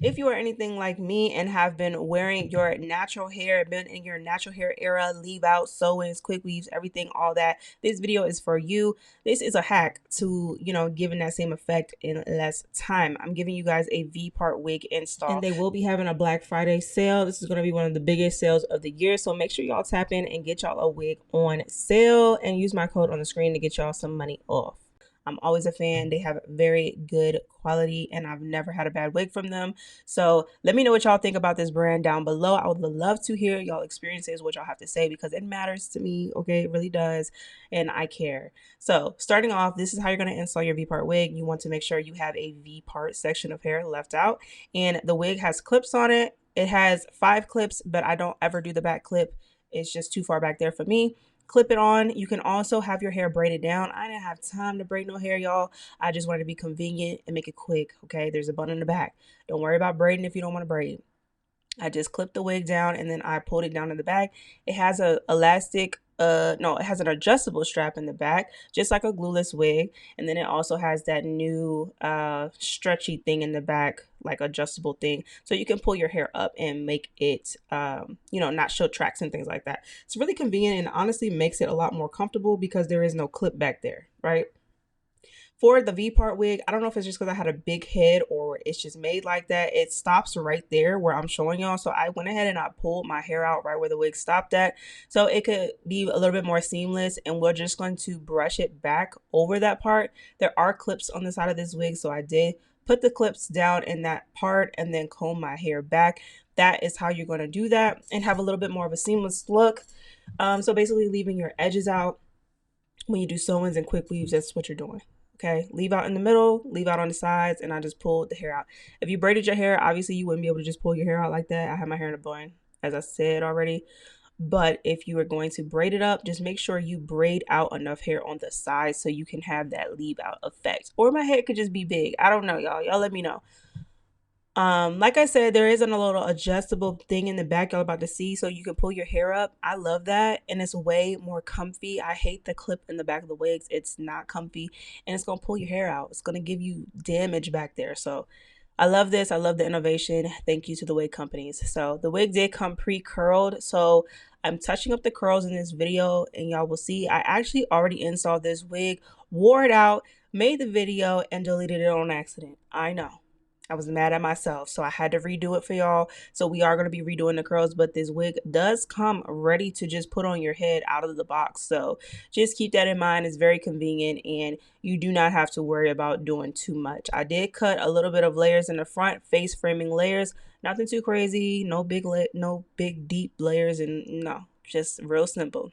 If you are anything like me and have been wearing your natural hair, been in your natural hair era, leave out, sew-ins, quick weaves, everything, all that, this video is for you. This is a hack to, giving that same effect in less time. I'm giving you guys a V-part wig install. And they will be having a Black Friday sale. This is going to be one of the biggest sales of the year. So make sure y'all tap in and get y'all a wig on sale and use my code on the screen to get y'all some money off. I'm always a fan. They have very good quality and I've never had a bad wig from them. So let me know what y'all think about this brand down below. I would love to hear y'all experiences, what y'all have to say, because it matters to me. Okay, it really does. And I care. So starting off, this is how you're going to install your V-part wig. You want to make sure you have a V-part section of hair left out and the wig has clips on it. It has 5 clips, but I don't ever do the back clip. It's just too far back there for me. Clip it on. You can also have your hair braided down. I didn't have time to braid no hair, y'all. I just wanted to be convenient and make it quick. Okay, there's a bun in the back. Don't worry about braiding if you don't want to braid. I just clipped the wig down and then I pulled it down in the back. It has a elastic no, it has an adjustable strap in the back, just like a glueless wig. And then it also has that new stretchy thing in the back, like adjustable thing. So you can pull your hair up and make it, not show tracks and things like that. It's really convenient and honestly makes it a lot more comfortable because there is no clip back there, right? For the V-part wig, I don't know if it's just because I had a big head or it's just made like that. It stops right there where I'm showing y'all. So I went ahead and I pulled my hair out right where the wig stopped at. So it could be a little bit more seamless and we're just going to brush it back over that part. There are clips on the side of this wig. So I did put the clips down in that part and then comb my hair back. That is how you're going to do that and have a little bit more of a seamless look. So basically leaving your edges out when you do sew-ins and quick weaves, that's what you're doing. Okay, leave out in the middle, leave out on the sides, and I just pulled the hair out. If you braided your hair, obviously you wouldn't be able to just pull your hair out like that. I have my hair in a bun, as I said already. But if you are going to braid it up, just make sure you braid out enough hair on the sides so you can have that leave out effect. Or my head could just be big. I don't know, y'all. Y'all let me know. Like I said, there isn't a little adjustable thing in the back y'all about to see, so you can pull your hair up. I love that, and it's way more comfy. I hate the clip in the back of the wigs. It's not comfy, and it's gonna pull your hair out. It's gonna give you damage back there. So I love this. I love the innovation. Thank you to the wig companies. So the wig did come pre-curled, so I'm touching up the curls in this video, and y'all will see I actually already installed this wig, wore it out, made the video, and deleted it on accident. I know. I was mad at myself, so I had to redo it for y'all. So we are going to be redoing the curls, but this wig does come ready to just put on your head out of the box. So just keep that in mind. It's very convenient and you do not have to worry about doing too much. I did cut a little bit of layers in the front, face framing layers, nothing too crazy, no big deep layers, and no, just real simple.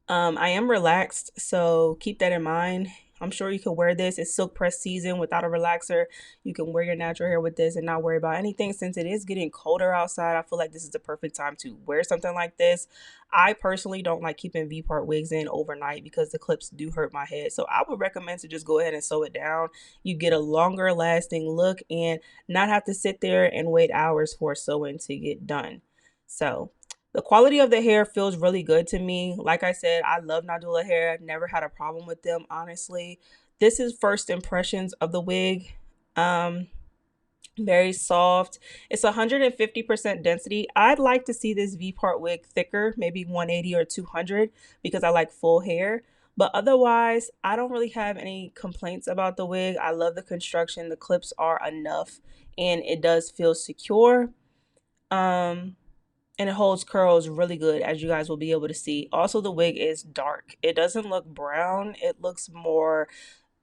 I am relaxed, so keep that in mind. I'm sure you can wear this. It's silk press season without a relaxer. You can wear your natural hair with this and not worry about anything. Since it is getting colder outside, I feel like this is the perfect time to wear something like this. I personally don't like keeping V-part wigs in overnight because the clips do hurt my head. So I would recommend to just go ahead and sew it down. You get a longer lasting look and not have to sit there and wait hours for sewing to get done. So the quality of the hair feels really good to me. Like I said, I love Nadula hair. I've never had a problem with them, honestly. This is first impressions of the wig. Very soft. It's 150% density. I'd like to see this V-part wig thicker, maybe 180 or 200 because I like full hair. But otherwise, I don't really have any complaints about the wig. I love the construction. The clips are enough and it does feel secure. And it holds curls really good, as you guys will be able to see. Also, the wig is dark. It doesn't look brown. It looks more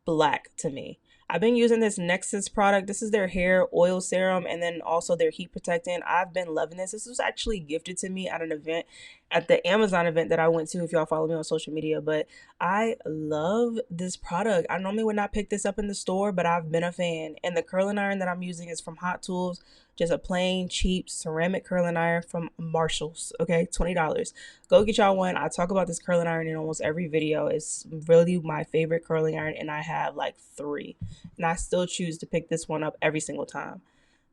black to me. I've been using this Nexus product. This is their hair oil serum and then also their heat protectant. I've been loving this. This was actually gifted to me at an event, at the Amazon event that I went to, if y'all follow me on social media. But I love this product. I normally would not pick this up in the store, but I've been a fan. And the curling iron that I'm using is from Hot Tools. Just a plain, cheap ceramic curling iron from Marshall's. Okay, $20. Go get y'all one. I talk about this curling iron in almost every video. It's really my favorite curling iron, and I have like 3. And I still choose to pick this one up every single time.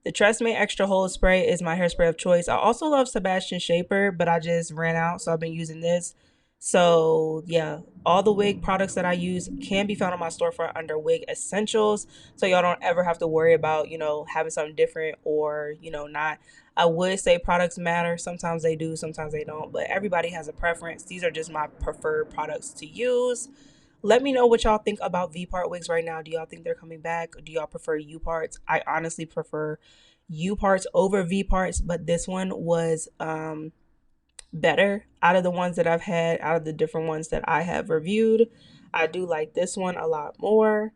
The Tresemme Extra Hold Spray is my hairspray of choice. I also love Sebastian Shaper, but I just ran out, so I've been using this. So yeah, all the wig products that I use can be found on my storefront under Wig Essentials. So y'all don't ever have to worry about, having something different or, not. I would say products matter. Sometimes they do, sometimes they don't, but everybody has a preference. These are just my preferred products to use. Let me know what y'all think about V-part wigs right now. Do y'all think they're coming back? Do y'all prefer U-parts? I honestly prefer U-parts over V-parts, but this one was better out of the ones that I've had, out of the different ones that I have reviewed. I do like this one a lot more.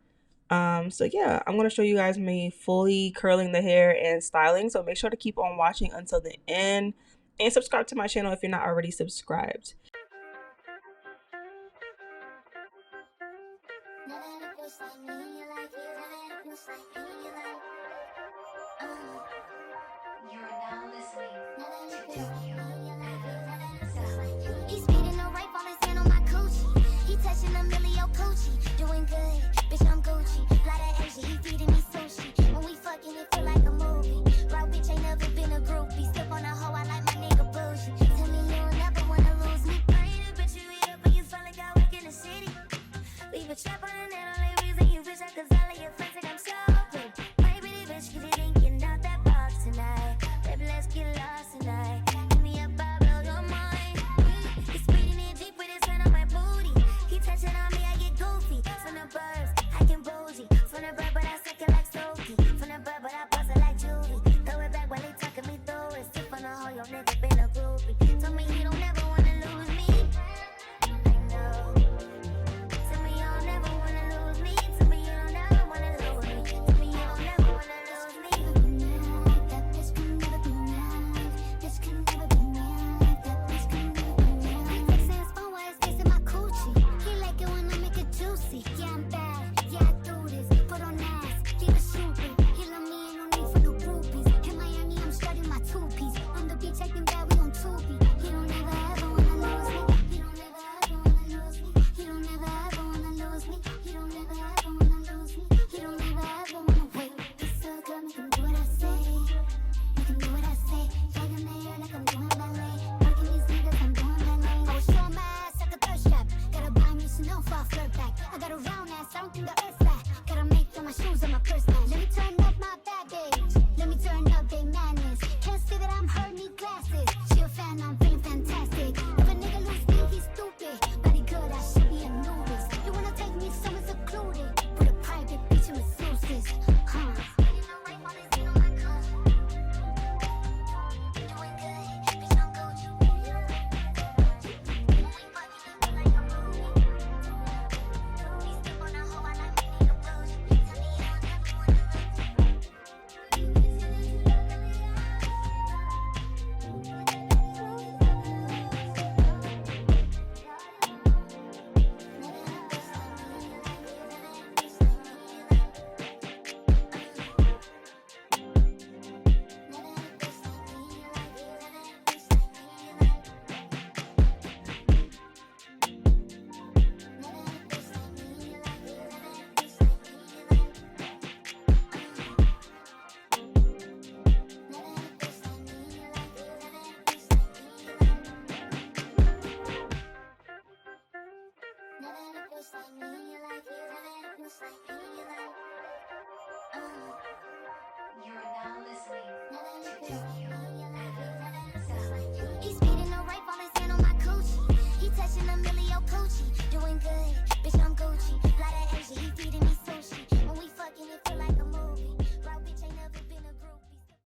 So yeah, I'm gonna show you guys me fully curling the hair and styling. So make sure to keep on watching until the end and subscribe to my channel if you're not already subscribed.